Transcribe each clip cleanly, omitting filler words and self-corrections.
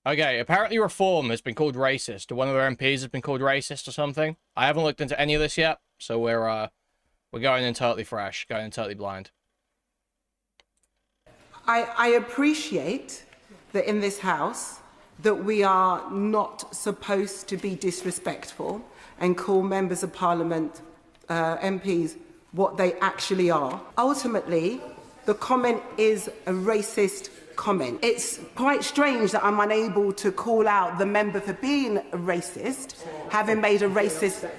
Okay, apparently Reform has been called racist, or one of their MPs has been called racist or something. I haven't looked into any of this yet, so we're going in totally fresh, going in totally blind. I appreciate that in this House that we are not supposed to be disrespectful and call members of Parliament, MPs, what they actually are. Ultimately, the comment is a racist comment. It's quite strange that I'm unable to call out the member for being a racist, having made a racist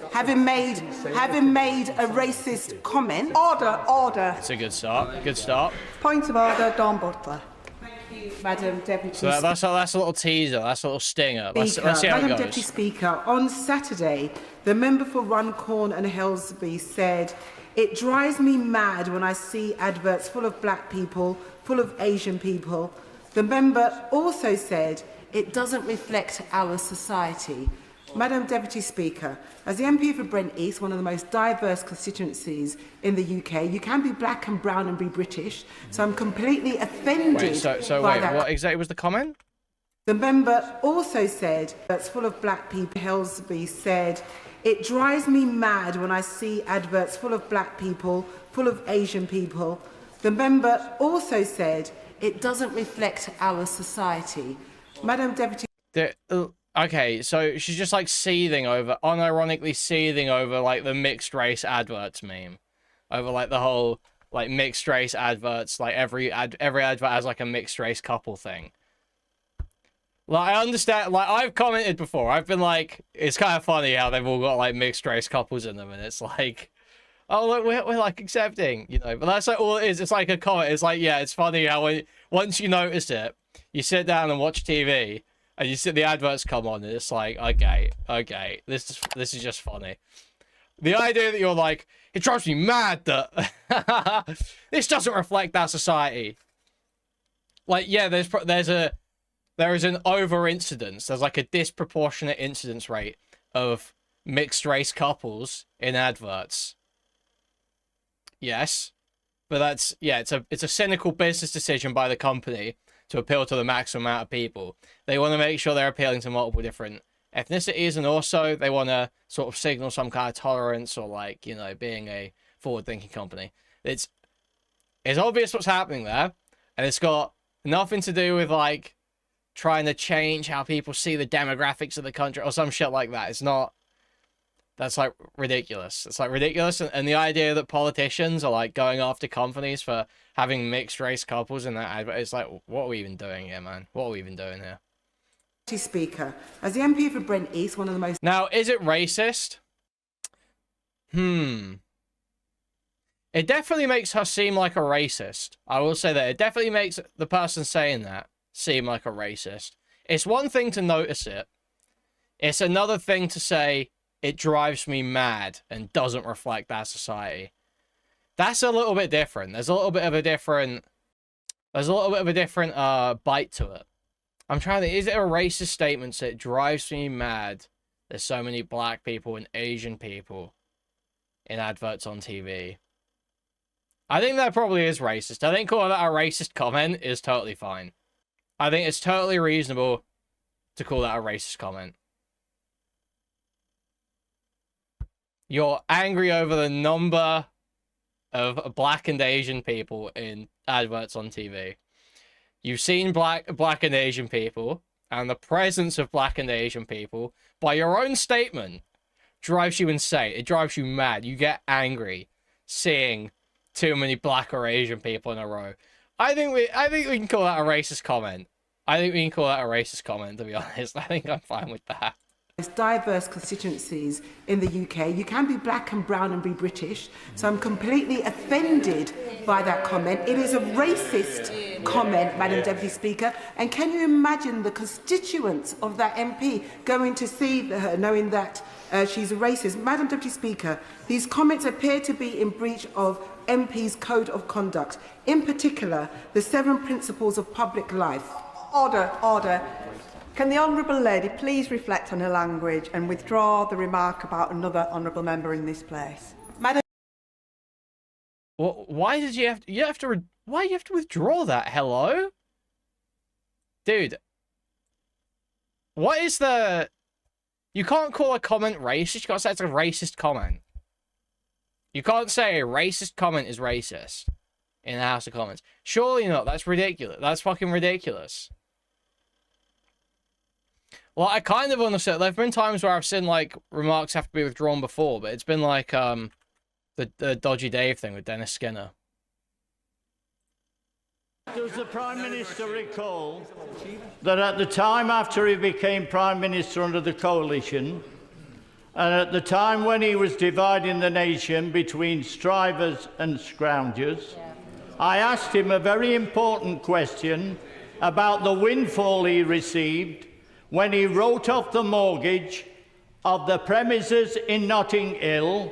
comment. Order. It's a good start. Good start. Point of order, Dawn Butler. Thank you, Madam Deputy So that's a little teaser. That's a little stinger. Let's see how it Madam goes. Deputy Speaker, on Saturday, the member for Runcorn and Helsby said, "It drives me mad when I see adverts full of black people, full of Asian people." The member also said, "It doesn't reflect our society." Madam Deputy Speaker, as the MP for Brent East, one of the most diverse constituencies in the UK, you can be black and brown and be British, so I'm completely offended by that. What exactly was the comment? The member also said, that's full of black people, Helsby said, "It drives me mad when I see adverts full of black people, full of Asian people." The member also said, "It doesn't reflect our society." Madam Deputy... Okay, so she's just like unironically seething over like the mixed race adverts meme. Over like the whole like mixed race adverts, like every advert has like a mixed race couple thing. Like, I understand, like, I've commented before, I've been like, it's kind of funny how they've all got, like, mixed-race couples in them, and it's like, oh, look, we're like, accepting, you know, but that's, like, all it is, it's like a comment, it's like, yeah, it's funny how once you notice it, you sit down and watch TV, and you see the adverts come on, and it's like, okay, this is just funny. The idea that you're like, it drives me mad that this doesn't reflect our society. Like, yeah, there is an over-incidence. There's like a disproportionate incidence rate of mixed-race couples in adverts. Yes, but that's, yeah, it's a cynical business decision by the company to appeal to the maximum amount of people. They want to make sure they're appealing to multiple different ethnicities, and also they want to sort of signal some kind of tolerance or, like, you know, being a forward-thinking company. It's obvious what's happening there, and it's got nothing to do with, like, trying to change how people see the demographics of the country or some shit like that. It's not... That's, like, ridiculous. It's, like, ridiculous. And the idea that politicians are, like, going after companies for having mixed-race couples in that advert, it's like, what are we even doing here, man? What are we even doing here? Speaker, as the MP for Brent East, one of the most... Now, is it racist? It definitely makes her seem like a racist. I will say that. It definitely makes the person saying that seem like a racist. It's one thing to notice it. It's another thing to say, it drives me mad and doesn't reflect our society. That's a little bit different. There's a little bit of a different bite to it. I'm trying to... Is it a racist statement that it drives me mad there's so many black people and Asian people in adverts on TV? I think that probably is racist. I think calling that a racist comment is totally fine. I think it's totally reasonable to call that a racist comment. You're angry over the number of black and Asian people in adverts on TV. You've seen black and Asian people, and the presence of black and Asian people, by your own statement, drives you insane. It drives you mad. You get angry seeing too many black or Asian people in a row. I think we can call that a racist comment. I think we can call that a racist comment, to be honest. I think I'm fine with that. Diverse constituencies in the UK. You can be black and brown and be British, so I'm completely offended by that comment. It is a racist comment, Madam Deputy Speaker, and can you imagine the constituents of that MP going to see her knowing that she's a racist? Madam Deputy Speaker, these comments appear to be in breach of MP's Code of Conduct, in particular the 7 principles of public life. Order. Can the honourable lady please reflect on her language and withdraw the remark about another honourable member in this place? Madam... Well, why did you have to... Why do you have to withdraw that? Hello? Dude. What is the... You can't call a comment racist. You can't say it's a racist comment. You can't say a racist comment is racist in the House of Commons. Surely not. That's ridiculous. That's fucking ridiculous. Well, I kind of understand. There have been times where I've seen, like, remarks have to be withdrawn before, but it's been like, the Dodgy Dave thing with Dennis Skinner. Does the Prime Minister recall that at the time after he became Prime Minister under the coalition, and at the time when he was dividing the nation between strivers and scroungers, I asked him a very important question about the windfall he received when he wrote off the mortgage of the premises in Notting Hill,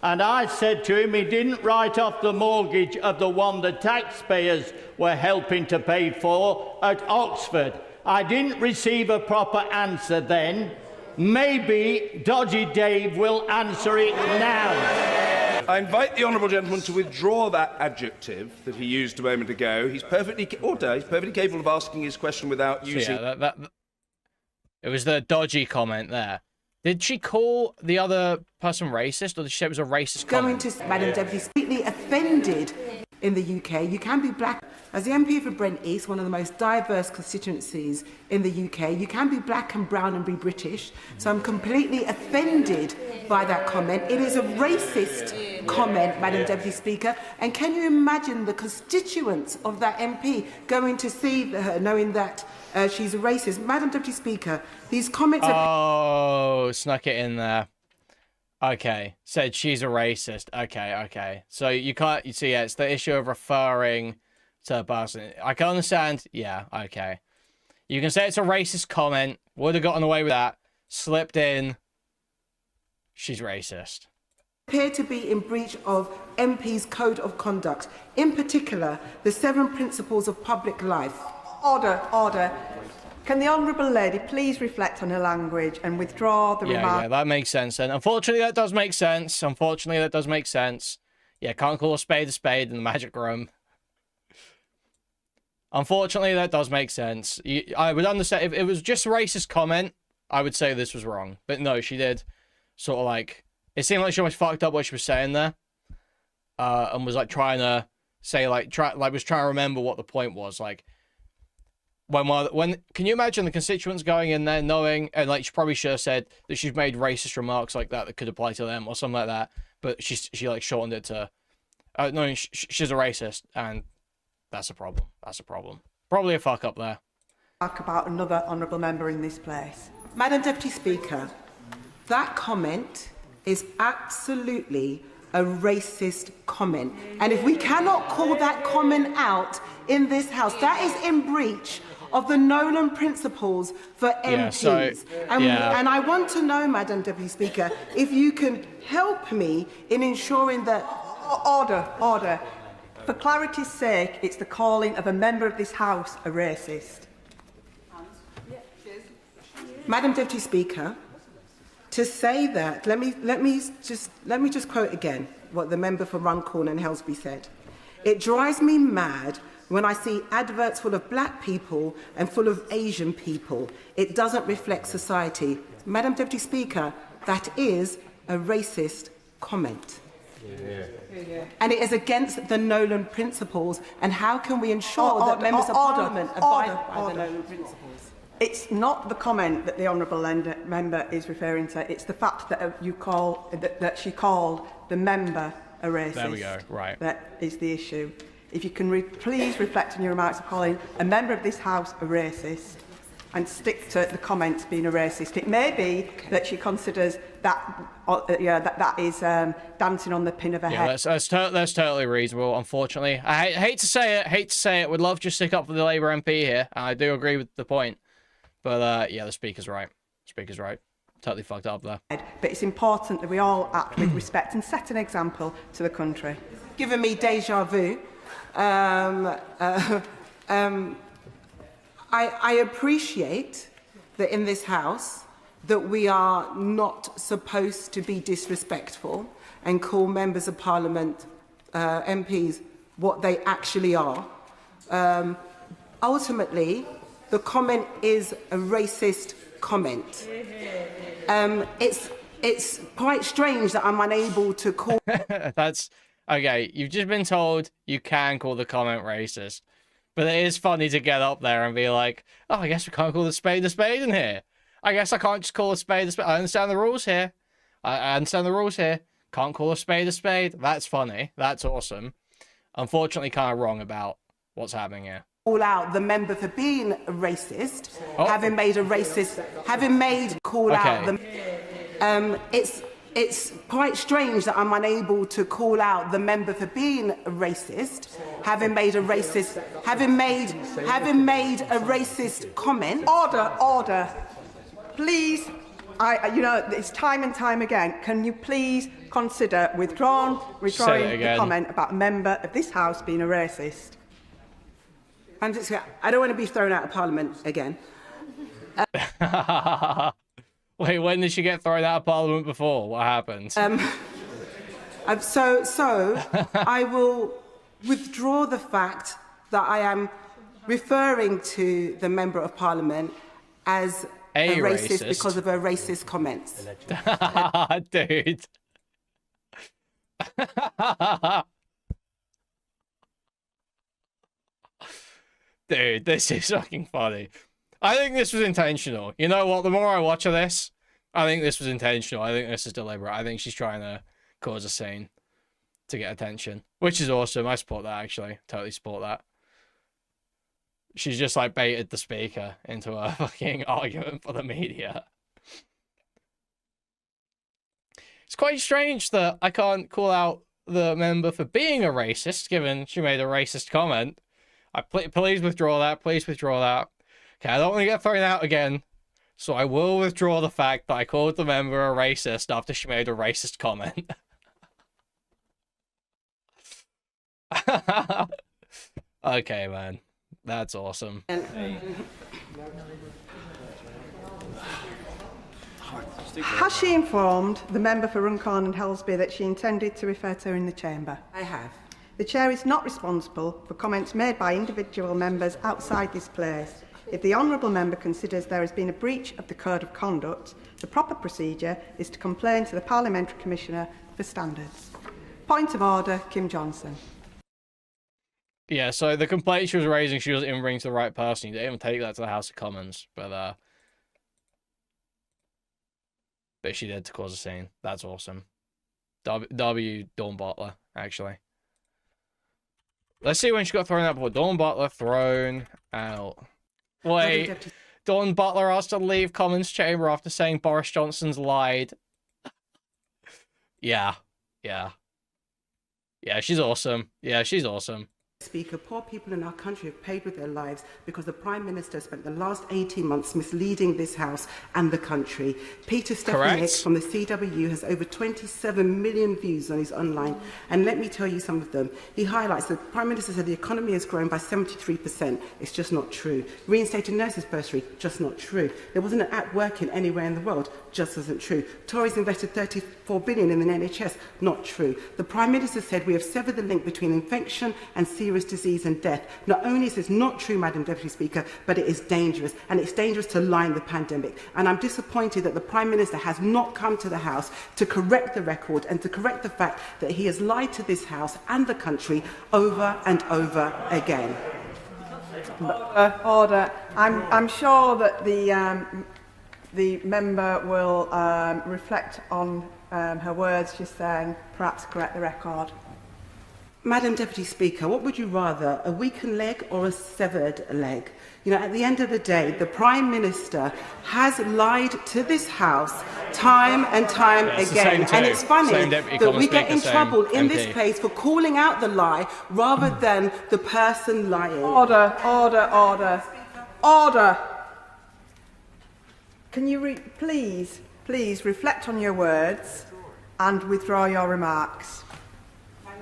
and I said to him he didn't write off the mortgage of the one the taxpayers were helping to pay for at Oxford. I didn't receive a proper answer then. Maybe Dodgy Dave will answer it now. I invite the honourable gentleman to withdraw that adjective that he used a moment ago. He's perfectly capable of asking his question without using... So yeah, it was the dodgy comment there. Did she call the other person racist, or did she say it was a racist comment? Going to, Madam Deputy, completely offended in the UK. You can be black. As the MP for Brent East, one of the most diverse constituencies in the UK, you can be black and brown and be British. So I'm completely offended by that comment. It is a racist comment, Madam Deputy Speaker. And can you imagine the constituents of that MP going to see her knowing that she's a racist? Madam Deputy Speaker, these comments are... Oh, snuck it in there. Okay, said she's a racist. Okay. So you can't, you see, yeah, it's the issue of referring to a person. I can understand, yeah, okay. You can say it's a racist comment, would have gotten away with that, slipped in, she's racist. Appear to be in breach of MP's code of conduct, in particular, the 7 principles of public life. Order. Can the honourable lady please reflect on her language and withdraw the remark? Yeah, that makes sense then. Unfortunately, that does make sense. Yeah, can't call a spade in the magic room. Unfortunately, that does make sense. I would understand if it was just a racist comment, I would say this was wrong. But no, she did sort of like... It seemed like she almost fucked up what she was saying there. And was like trying to say was trying to remember what the point was. Like, when can you imagine the constituents going in there knowing, and like she probably should have said that she's made racist remarks like that could apply to them or something like that, but she like shortened it to no, she's a racist, and that's a problem. Probably a fuck up there. About another honourable member in this place. Madam Deputy Speaker, that comment is absolutely a racist comment, and if we cannot call that comment out in this House, that is in breach of the Nolan principles for MPs. And I want to know, Madam Deputy Speaker, if you can help me in ensuring that... Order. For clarity's sake, it's the calling of a member of this House a racist. Madam Deputy Speaker, to say that, let me just quote again what the member for Runcorn and Helsby said. It drives me mad when I see adverts full of black people and full of Asian people. It doesn't reflect society. Madam Deputy Speaker, that is a racist comment. And it is against the Nolan principles. And how can we ensure that members of Parliament abide by the Nolan principles? It's not the comment that the honourable member is referring to. It's the fact that that she called the member a racist. There we go. Right. That is the issue. If you can please reflect on your remarks of calling a member of this House a racist and stick to the comments being a racist. It may be that she considers that that is dancing on the pin of her head. That's totally reasonable. Unfortunately, I hate to say it. Would love to stick up for the Labour MP here. I do agree with the point, but yeah, the Speaker's right. Totally fucked up there. But it's important that we all act with respect and set an example to the country. Giving me deja vu. I appreciate that in this House that we are not supposed to be disrespectful and call members of Parliament, MPs, what they actually are. Ultimately, the comment is a racist comment. It's quite strange that I'm unable to call. That's okay. You've just been told you can call the comment racist, but it is funny to get up there and be like, "Oh, I guess we can't call the spade in here. I guess I can't just call a spade a spade. I understand the rules here. I understand the rules here. Can't call a spade a spade." That's funny. That's awesome. Unfortunately, kind of wrong about what's happening here. Call out the member for being a racist, Oh. having made call out the. It's quite strange that I'm unable to call out the member for being a racist, having made a racist comment. Order. Please, you know, it's time and time again. Can you please consider withdrawing the comment about a member of this House being a racist? I don't want to be thrown out of Parliament again. Wait, when did she get thrown out of Parliament before? What happened? So I will withdraw the fact that I am referring to the Member of Parliament as a racist because of her racist comments. Dude. Dude, this is fucking funny. I think this was intentional. You know what? The more I watch of this, I think this was intentional. I think this is deliberate. I think she's trying to cause a scene to get attention, which is awesome. I support that, actually. Totally support that. She's just like baited the speaker into a fucking argument for the media. It's quite strange that I can't call out the member for being a racist, given she made a racist comment. Please withdraw that. Please withdraw that. Okay, I don't want to get thrown out again, so I will withdraw the fact that I called the member a racist after she made a racist comment. Okay, man. That's awesome. Has she informed the member for Runcorn and Helsby that she intended to refer to her in the chamber? I have. The chair is not responsible for comments made by individual members outside this place. If the honourable member considers there has been a breach of the Code of Conduct, the proper procedure is to complain to the Parliamentary Commissioner for Standards. Point of order, Kim Johnson. Yeah, so the complaint she was raising, she wasn't even bringing to the right person. You didn't even take that to the House of Commons, but she did to cause a scene. That's awesome. W. Dawn Butler, actually. Let's see when she got thrown out before. Dawn Butler thrown out. Wait, Dawn Butler asked to leave Commons chamber after saying Boris Johnson's lied. Yeah, she's awesome. Yeah, she's awesome. Speaker, poor people in our country have paid with their lives because the Prime Minister spent the last 18 months misleading this House and the country. Peter Stefanik from the CWU has over 27 million views on his online, and let me tell you some of them. He highlights that the Prime Minister said the economy has grown by 73%. It's just not true. Reinstated nurses bursary, just not true. There wasn't an app working anywhere in the world, just isn't true. Tories invested 34 billion in the NHS, not true. The Prime Minister said we have severed the link between infection and serious disease and death. Not only is this not true, Madam Deputy Speaker, but it is dangerous, and it's dangerous to lie in the pandemic. And I'm disappointed that the Prime Minister has not come to the House to correct the record and to correct the fact that he has lied to this House and the country over and over again. Order. I'm sure that the member will reflect on her words just then, perhaps correct the record. Madam Deputy Speaker, what would you rather, a weakened leg or a severed leg? You know, at the end of the day, the Prime Minister has lied to this House time and time again. And it's funny that we get in trouble in this place for calling out the lie rather than the person lying. Order. Can you please reflect on your words and withdraw your remarks?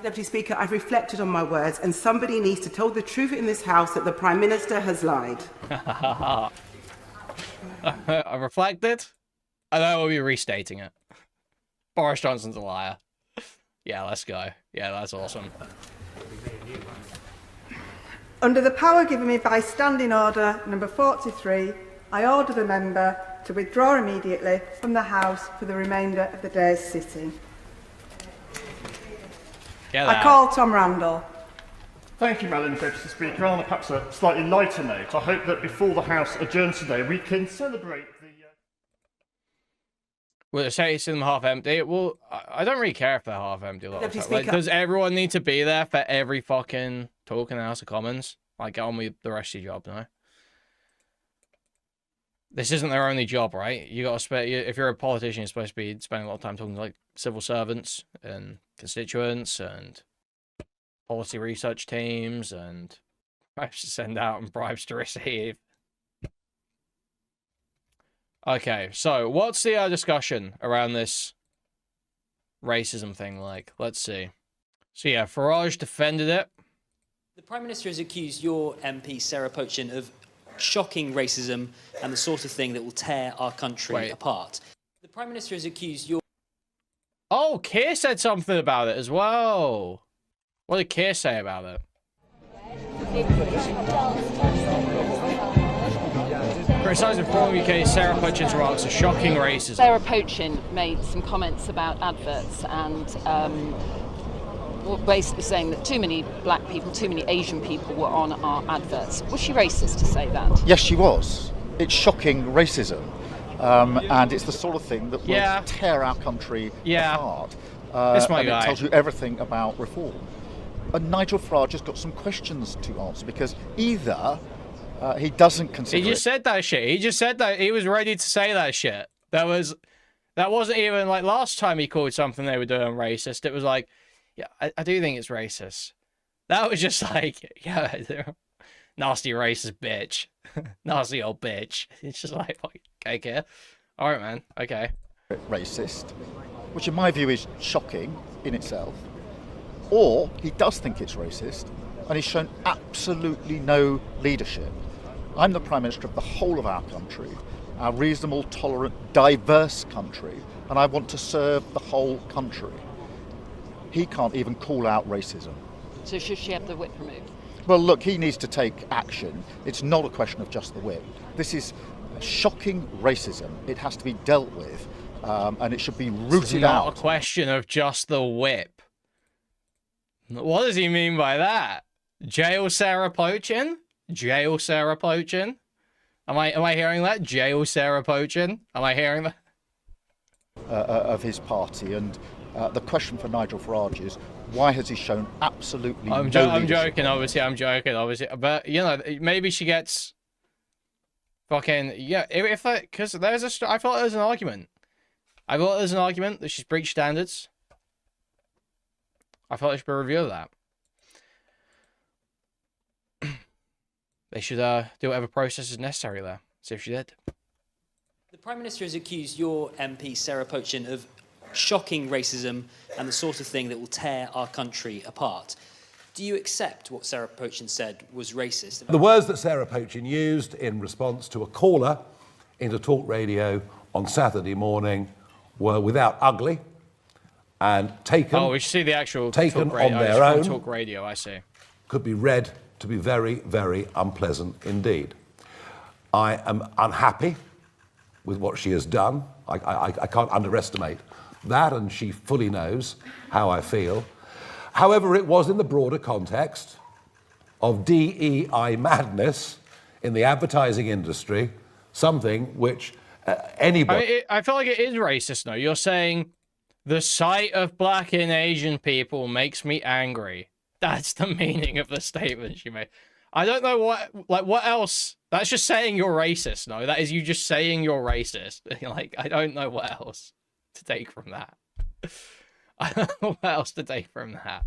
Deputy Speaker, I've reflected on my words, and somebody needs to tell the truth in this House that the Prime Minister has lied. I reflected, and I will be restating it. Boris Johnson's a liar. Yeah, let's go. Yeah, that's awesome. Under the power given me by Standing Order number 43, I order the member to withdraw immediately from the House for the remainder of the day's sitting. I call Tom Randall. Thank you, Madam Deputy Speaker. On perhaps a slightly lighter note, I hope that before the House adjourns today, we can celebrate the... Will it say it's in them half empty? Well, I don't really care if they're half empty. Like, does everyone need to be there for every fucking talk in the House of Commons? Like, get on with the rest of your job, no? This isn't their only job, right? You got to spend. If you're a politician, you're supposed to be spending a lot of time talking to like civil servants and constituents and policy research teams and bribes to send out and bribes to receive. Okay, so what's the discussion around this racism thing like? Let's see. So yeah, Farage defended it. The Prime Minister has accused your MP, Sarah Pochin, of shocking racism and the sort of thing that will tear our country apart. The Prime Minister has accused your... Oh, Keir said something about it as well. What did Keir say about it? Criticising Forum UK, Sarah Pochin's remarks are shocking racism. Sarah Pochin made some comments about adverts and basically saying that too many black people, too many Asian people were on our adverts. Was she racist to say that? Yes, she was. It's shocking racism. And it's the sort of thing that will tear our country apart. This my guy. It tells you everything about reform. And Nigel Farage has got some questions to answer because either he doesn't consider. He just said that shit. He just said that he was ready to say that shit. That wasn't even like last time he called something they were doing racist. It was like, yeah, I do think it's racist. That was just like, yeah, nasty racist bitch, nasty old bitch. It's just like, okay, all right, man, okay. Racist, which in my view is shocking in itself. Or he does think it's racist, and he's shown absolutely no leadership. I'm the Prime Minister of the whole of our country, our reasonable, tolerant, diverse country, and I want to serve the whole country. He can't even call out racism. So should she have the whip removed? Well, look, he needs to take action. It's not a question of just the whip. This is shocking racism. It has to be dealt with, and it should be rooted out. It's not a question of just the whip. What does he mean by that? Jail Sarah Pochin? Jail Sarah Pochin? Am I hearing that? Jail Sarah Pochin? Am I hearing that? Of his party, and the question for Nigel Farage is, why has he shown absolutely no leadership? I'm joking, obviously. But, you know, maybe she gets fucking... Yeah, because I thought there was an argument. I thought there's an argument that she's breached standards. I thought there should be a review of that. They should do whatever process is necessary there. See if she did. The Prime Minister has accused your MP, Sarah Pochin, of shocking racism and the sort of thing that will tear our country apart. Do you accept what Sarah Pochin said was racist? The words that Sarah Pochin used in response to a caller into talk radio on Saturday morning were without ugly and taken... Oh, we should see the actual taken talk on their own. Talk radio, I see. Could be read to be very, very unpleasant indeed. I am unhappy with what she has done. I can't underestimate that, and she fully knows how I feel. However, it was in the broader context of DEI madness in the advertising industry, something which anybody... I feel like it is racist now. You're saying the sight of black and Asian people makes me angry. That's the meaning of the statement she made. I don't know what else. That's just saying you're racist. No, that is you just saying you're racist. Like, I don't know what else to take from that. I don't know what else to take from that.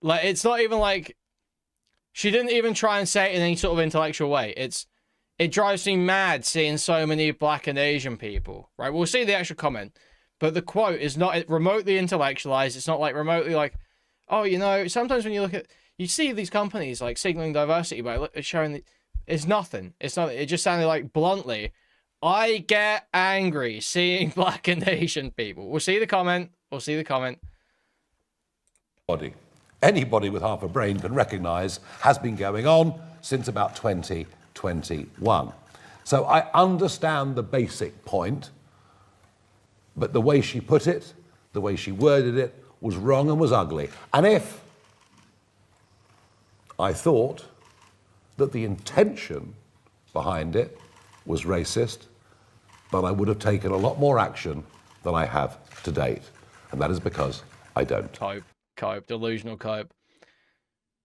Like, it's not even like she didn't even try and say it in any sort of intellectual way. It drives me mad seeing so many black and Asian people. Right? We'll see the actual comment. But the quote is not remotely intellectualized. It's not like remotely like, oh, you know, sometimes when you look at, you see these companies like signaling diversity by showing it's nothing. It's nothing. It just sounded like bluntly, I get angry seeing black and Asian people. We'll see the comment. Anybody with half a brain can recognise has been going on since about 2021. So I understand the basic point, but the way she put it, the way she worded it, was wrong and was ugly. And if I thought that the intention behind it was racist, then I would have taken a lot more action than I have to date. And that is because I don't. Cope, delusional cope.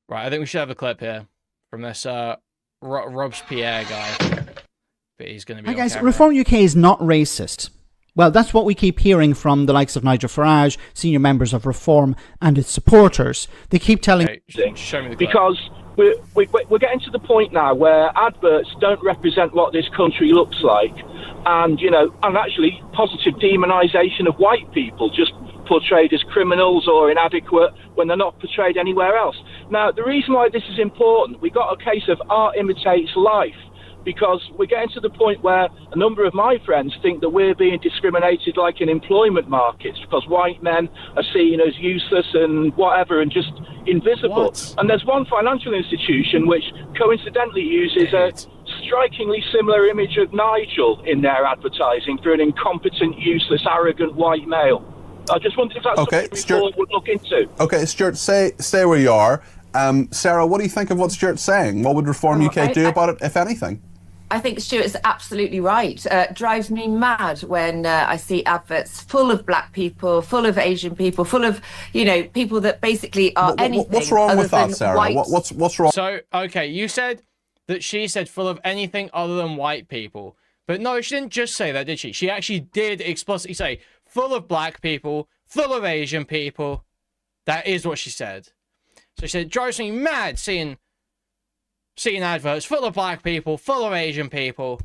Right, I think we should have a clip here from this Robespierre guy. But he's going to be Hi on guys, camera. Reform UK is not racist. Well, that's what we keep hearing from the likes of Nigel Farage, senior members of Reform and its supporters. They keep telling... Okay, show me the clip. Because we're getting to the point now where adverts don't represent what this country looks like, and actually positive demonisation of white people, just portrayed as criminals or inadequate when they're not portrayed anywhere else. Now, the reason why this is important, we got a case of art imitates life, because we're getting to the point where a number of my friends think that we're being discriminated like in employment markets because white men are seen as useless and whatever and just invisible. What? And there's one financial institution which coincidentally uses a strikingly similar image of Nigel in their advertising for an incompetent, useless, arrogant white male. I just wondered if that's something Reform would look into. Okay, Stuart, stay where you are. Sarah, what do you think of what Stuart's saying? What would Reform UK do about it, if anything? I think Stuart's absolutely right. Drives me mad when I see adverts full of black people, full of Asian people, full of, people that basically are anything. What's wrong with that, Sarah? White. What's wrong? So, okay, you said that she said full of anything other than white people. But no, she didn't just say that, did she? She actually did explicitly say full of black people, full of Asian people. That is what she said. So she said, drives me mad seeing adverts full of black people, full of Asian people.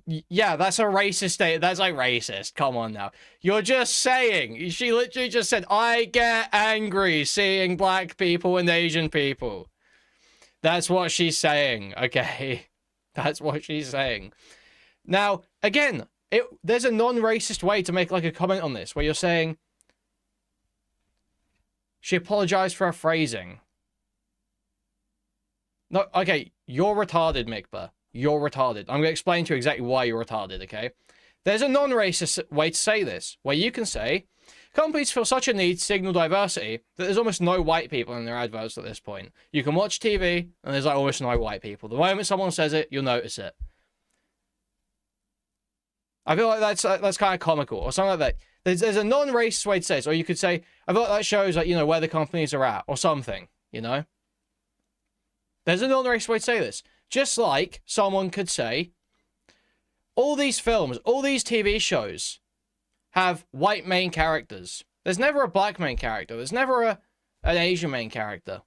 Yeah, that's a racist state. That's like racist. Come on now. You're just saying. She literally just said, I get angry seeing black people and Asian people. That's what she's saying, okay? That's what she's saying. Now, again, there's a non-racist way to make like a comment on this, where you're saying she apologized for her phrasing. No, okay, you're retarded, Mikba. You're retarded. I'm going to explain to you exactly why you're retarded, okay? There's a non-racist way to say this, where you can say, companies feel such a need to signal diversity that there's almost no white people in their adverts at this point. You can watch TV, and there's like almost no white people. The moment someone says it, you'll notice it. I feel like that's kind of comical, or something like that. There's a non-racist way to say it, or you could say, I feel like that shows, like, where the companies are at, or something, There's a non-racist way to say this. Just like someone could say, all these films, all these TV shows have white main characters. There's never a black main character. There's never an Asian main character.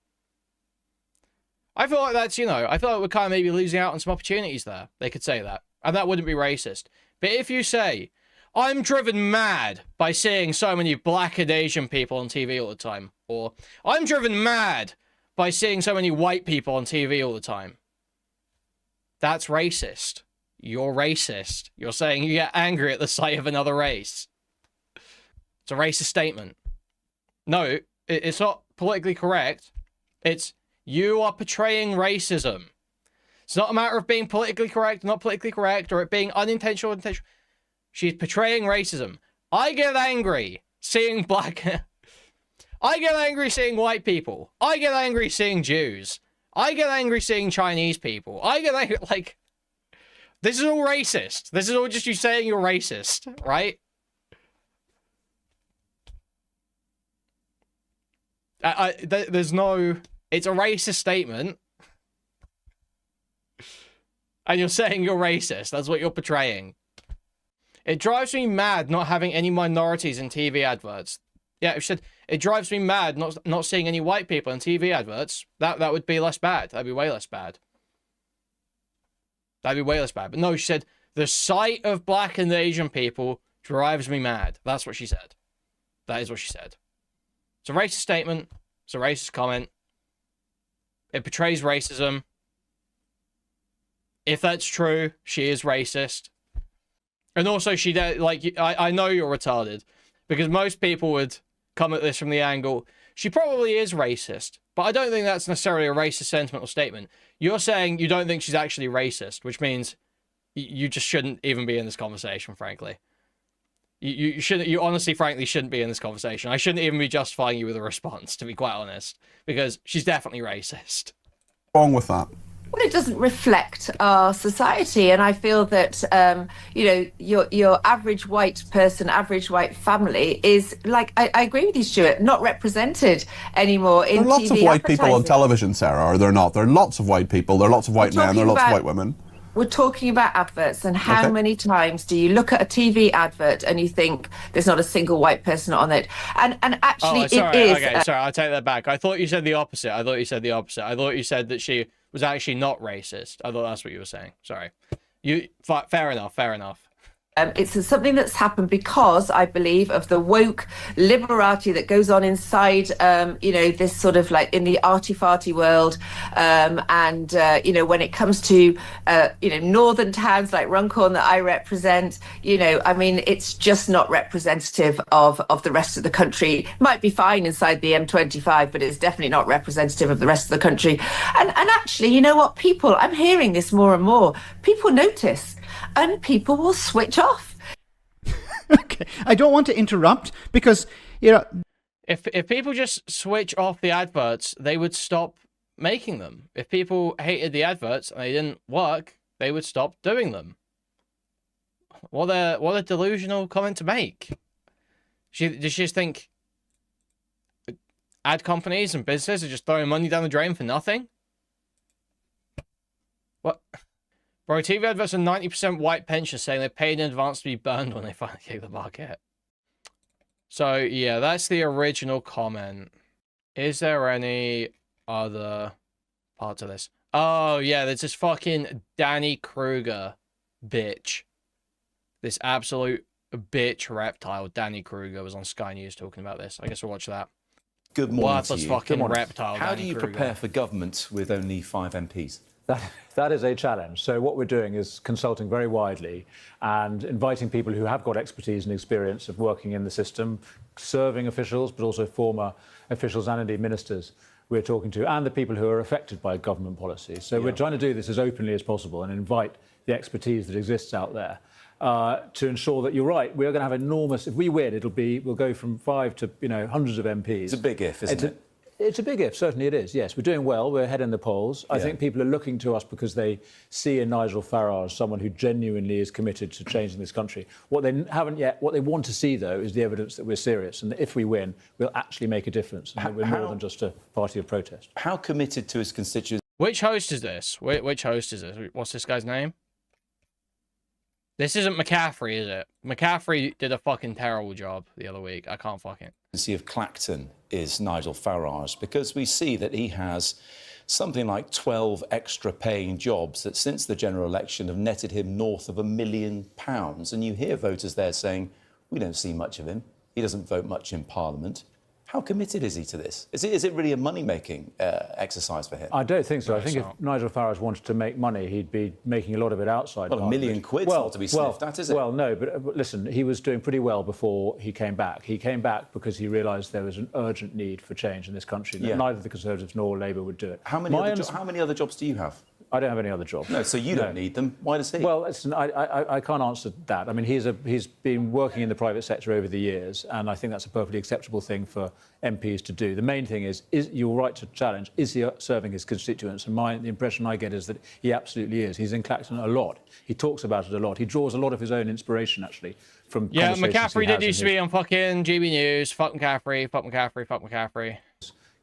I feel like that's, I feel like we're kind of maybe losing out on some opportunities there. They could say that. And that wouldn't be racist. But if you say, I'm driven mad by seeing so many black and Asian people on TV all the time. Or, I'm driven mad by seeing so many white people on TV all the time. That's racist. You're racist. You're saying you get angry at the sight of another race. It's a racist statement. No, it's not politically correct. It's, you are portraying racism. It's not a matter of being politically correct, not politically correct, or it being unintentional, intentional. She's portraying racism. I get angry seeing black... I get angry seeing white people. I get angry seeing Jews. I get angry seeing Chinese people. I get angry, like... This is all racist. This is all just you saying you're racist, right? There's no... It's a racist statement. And you're saying you're racist. That's what you're portraying. It drives me mad not having any minorities in TV adverts. Yeah, it said, it drives me mad not seeing any white people in TV adverts. That would be less bad. That'd be way less bad. That'd be way less bad. But no, she said, the sight of black and Asian people drives me mad. That's what she said. That is what she said. It's a racist statement. It's a racist comment. It portrays racism. If that's true, she is racist. And also, she like, I know you're retarded, because most people would come at this from the angle, she probably is racist, But I don't think that's necessarily a racist sentiment or statement. You're saying you don't think she's actually racist, which means you just shouldn't even be in this conversation, frankly. You shouldn't. You honestly, frankly, shouldn't be in this conversation. I shouldn't even be justifying you with a response, to be quite honest, because she's definitely racist. What's wrong with that? Well, it doesn't reflect our society, and I feel that you know, your average white person, average white family is like, I agree with you, Stuart, not represented anymore in TV. There are lots of white people on television, Sarah, are there not? There are lots of white people. There are lots of white men. There are lots of white women. We're talking about adverts, and how many times do you look at a TV advert and you think there's not a single white person on it? And actually, it is. Okay, sorry, I'll take that back. I thought you said the opposite. I thought you said that she was actually not racist. I thought that's what you were saying. Sorry. Fair enough. Fair enough. It's something that's happened because, I believe, of the woke liberality that goes on inside, you know, this sort of like in the arty-farty world. You know, when it comes to, you know, northern towns like Runcorn that I represent, you know, I mean, it's just not representative of the rest of the country. Might be fine inside the M25, but it's definitely not representative of the rest of the country. And actually, you know what, people, I'm hearing this more and more, people notice. And people will switch off. Okay, I don't want to interrupt because, you know, if people just switch off the adverts, they would stop making them. If people hated the adverts and they didn't work, they would stop doing them. What a delusional comment to make. Does she just think ad companies and businesses are just throwing money down the drain for nothing? What? Bro, TV adverts are 90% white pensioners saying they paid in advance to be burned when they finally gave the market. So, yeah, that's the original comment. Is there any other part to this? Oh, yeah, there's this fucking Danny Kruger bitch. This absolute bitch reptile, Danny Kruger, was on Sky News talking about this. I guess we'll watch that. Good morning Worthless to you. fucking reptile, How Danny do you Kruger. prepare for government with only 5 MPs? That is a challenge. So what we're doing is consulting very widely and inviting people who have got expertise and experience of working in the system, serving officials, but also former officials and indeed ministers we're talking to, and the people who are affected by government policy. So we're trying to do this as openly as possible and invite the expertise that exists out there to ensure that you're right. We're going to have enormous. If we win, we'll go from 5 to hundreds of MPs. It's a big if, isn't it? It's a big if, certainly it is, yes. We're doing well, we're ahead in the polls. I think people are looking to us because they see in Nigel Farage someone who genuinely is committed to changing this country. What they want to see, though, is the evidence that we're serious and that if we win, we'll actually make a difference and that we're more than just a party of protest. How committed to his constituents? Which host is this? Which host is this? What's this guy's name? This isn't McCaffrey, is it? McCaffrey did a fucking terrible job the other week. I can't fucking... of Clacton is Nigel Farage, because we see that he has something like 12 extra paying jobs that since the general election have netted him north of £1 million. And you hear voters there saying, we don't see much of him. He doesn't vote much in Parliament. How committed is he to this? Is it really a money-making exercise for him? I don't think so. I think if Nigel Farage wanted to make money, he'd be making a lot of it outside. Well, £1 million quid's not to be sniffed at, is it? Well, no, but listen, he was doing pretty well before he came back. He came back because he realised there was an urgent need for change in this country, that neither the Conservatives nor Labour would do it. How many other jobs do you have? I don't have any other jobs. No, so you don't need them. Why does he? Well, listen, I can't answer that. I mean, he's been working in the private sector over the years, and I think that's a perfectly acceptable thing for MPs to do. The main thing is you're right to challenge, is he serving his constituents? And the impression I get is that he absolutely is. He's in Clacton a lot. He talks about it a lot. He draws a lot of his own inspiration, actually, from McCaffrey did used to be on fucking GB News. Fuck McCaffrey, fuck McCaffrey, fuck McCaffrey.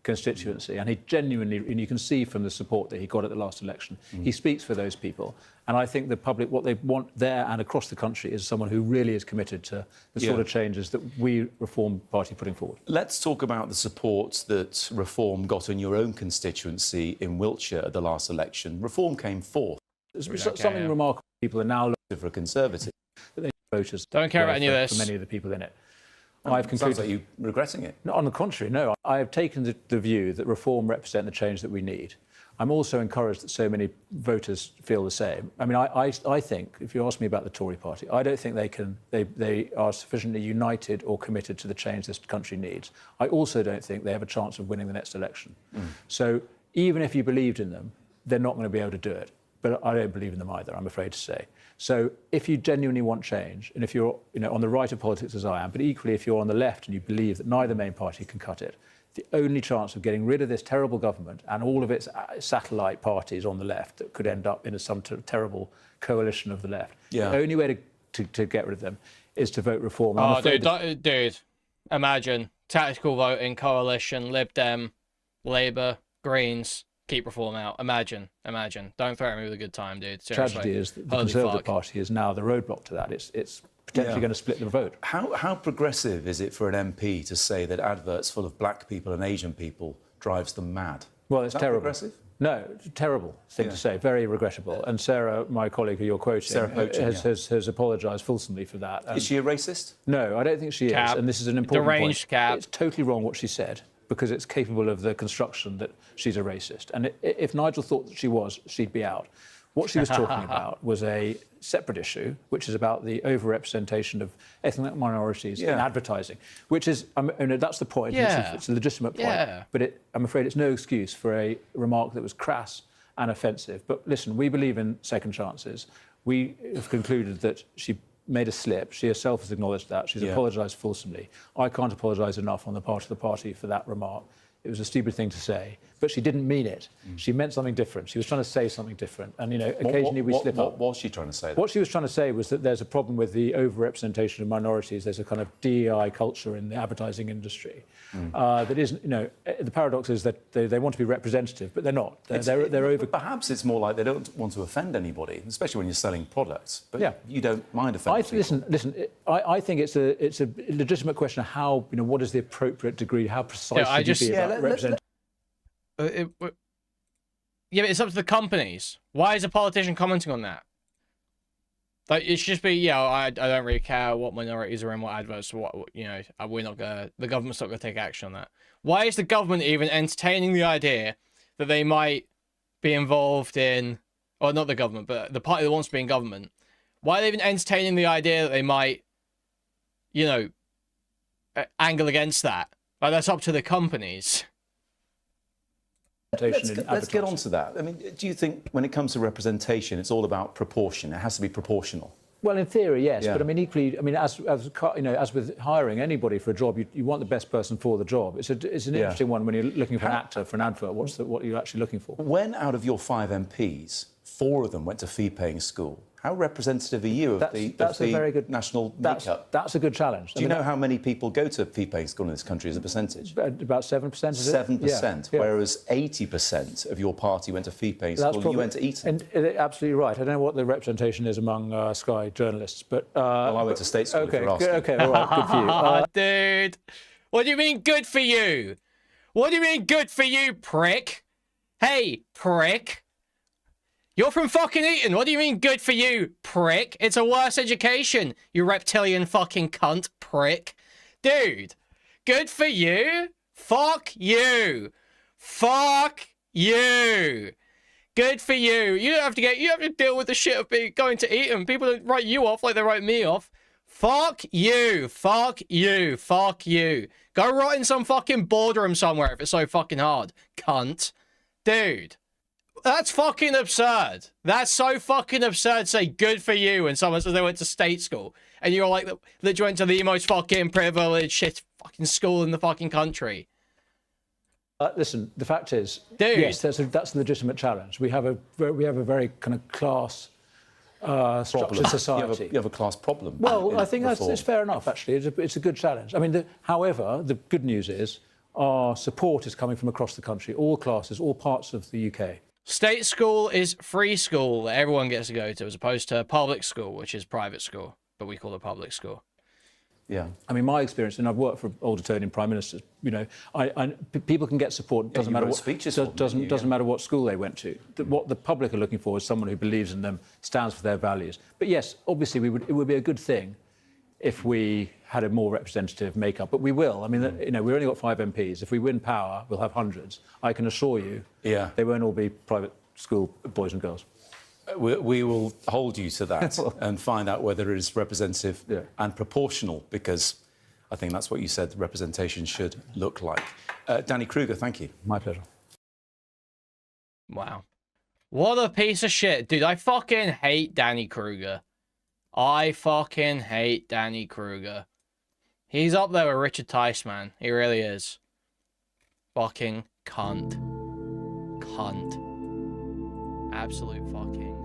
Constituency, and he genuinely, and you can see from the support that he got at the last election, he speaks for those people. And I think the public, what they want there and across the country is someone who really is committed to the sort of changes that we Reform Party are putting forward. Let's talk about the support that Reform got in your own constituency in Wiltshire at the last election. Reform came fourth. There's something remarkable. People are now looking for a Conservative. That they voters don't care about any of this. For many of the people in it. I've concluded. Sounds like you regretting it. No, on the contrary, no. I have taken the view that Reform represent the change that we need. I'm also encouraged that so many voters feel the same. I mean, I think, if you ask me about the Tory party, I don't think they are sufficiently united or committed to the change this country needs. I also don't think they have a chance of winning the next election. So even if you believed in them, they're not going to be able to do it. But I don't believe in them either, I'm afraid to say. So if you genuinely want change, and if you're on the right of politics as I am, but equally if you're on the left and you believe that neither main party can cut it, the only chance of getting rid of this terrible government and all of its satellite parties on the left that could end up in some terrible coalition of the left, the only way to get rid of them is to vote reform. Oh, dude, imagine tactical voting, coalition, Lib Dem, Labour, Greens, keep reform out. Imagine. Don't threaten me with a good time, dude. Seriously. Tragedy is that the Conservative Party is now the roadblock to that. It's potentially going to split the vote. How progressive is it for an MP to say that adverts full of black people and Asian people drives them mad? Well, it's terrible. Progressive? No, it's a terrible thing to say, very regrettable. And Sarah, my colleague who you're quoting, has apologised fulsomely for that. Is she a racist? No, I don't think she is. And this is an important deranged point. It's totally wrong what she said, because it's capable of the construction that she's a racist. And if Nigel thought that she was, she'd be out. What she was talking about was a separate issue, which is about the overrepresentation of ethnic minorities in advertising, which is, that's the point. It's a legitimate point. But I'm afraid it's no excuse for a remark that was crass and offensive. But listen, we believe in second chances. We have concluded that she made a slip. She herself has acknowledged that. She's apologised fulsomely. I can't apologise enough on the part of the party for that remark. It was a stupid thing to say, but she didn't mean it. She meant something different. She was trying to say something different. And, occasionally we slip up. What was she trying to say? What she was trying to say was that there's a problem with the overrepresentation of minorities. There's a kind of DEI culture in the advertising industry that isn't, the paradox is that they want to be representative, but they're not. They're over. Perhaps it's more like they don't want to offend anybody, especially when you're selling products. But you don't mind offending people. Listen. I think it's a legitimate question of how, what is the appropriate degree, how precise should you be about representation. Yeah, but it's up to the companies. Why is a politician commenting on that? Like, it should just be, I don't really care what minorities are in what adverts. We're not gonna. The government's not gonna take action on that. Why is the government even entertaining the idea that they might be involved in, or not the government, but the party that wants to be in government? Why are they even entertaining the idea that they might, angle against that? Like, that's up to the companies. Let's get on to that. I mean, do you think when it comes to representation, it's all about proportion? It has to be proportional. Well, in theory, yes. But I mean, equally, as with hiring anybody for a job, you want the best person for the job. It's an interesting one when you're looking for an actor for an advert. What are you actually looking for? When out of your 5 MPs, 4 of them went to fee-paying school, how representative are you of the very good national makeup? That's a good challenge. Do you know how many people go to fee-paying school in this country as a percentage? About 7%, is it? 7%, whereas 80% of your party went to fee-paying school. You went to Eton. And absolutely right. I don't know what the representation is among Sky journalists, but... well, I went to state school, okay, if you're asking. OK, all right, good for you. Dude, what do you mean good for you? What do you mean good for you, prick? Hey, prick. You're from fucking Eton. What do you mean good for you, prick? It's a worse education, you reptilian fucking cunt, prick. Dude, good for you? Fuck you. Fuck you. Good for you. You have to deal with the shit of going to Eton. People don't write you off like they write me off. Fuck you. Fuck you. Fuck you. Go rot in some fucking boardroom somewhere if it's so fucking hard, cunt. Dude. That's fucking absurd. That's so fucking absurd to say good for you when someone says they went to state school. And you're like, that you went to the most fucking privileged shit fucking school in the fucking country. Listen, the fact is, dude, yes, that's a legitimate challenge. We have a very kind of class structured society. You have a class problem. Well, I think it's fair enough, actually. It's a good challenge. I mean, however, the good news is our support is coming from across the country, all classes, all parts of the UK. State school is free school that everyone gets to go to, as opposed to public school, which is private school, but we call it public school. Yeah. I mean, my experience, and I've worked for old Etonian prime ministers, people can get support. Doesn't matter what speeches. Doesn't matter what school they went to. What the public are looking for is someone who believes in them, stands for their values. But yes, obviously, it would be a good thing if we had a more representative makeup. But we will. I mean, you know, we've only got 5 MPs. If we win power, we'll have hundreds. I can assure you, they won't all be private school boys and girls. We will hold you to that and find out whether it is representative and proportional, because I think that's what you said the representation should look like. Danny Kruger, thank you. My pleasure. Wow. What a piece of shit. Dude, I fucking hate Danny Kruger. I fucking hate Danny Kruger. He's up there with Richard Tice, man. He really is. Fucking cunt. Cunt. Absolute fucking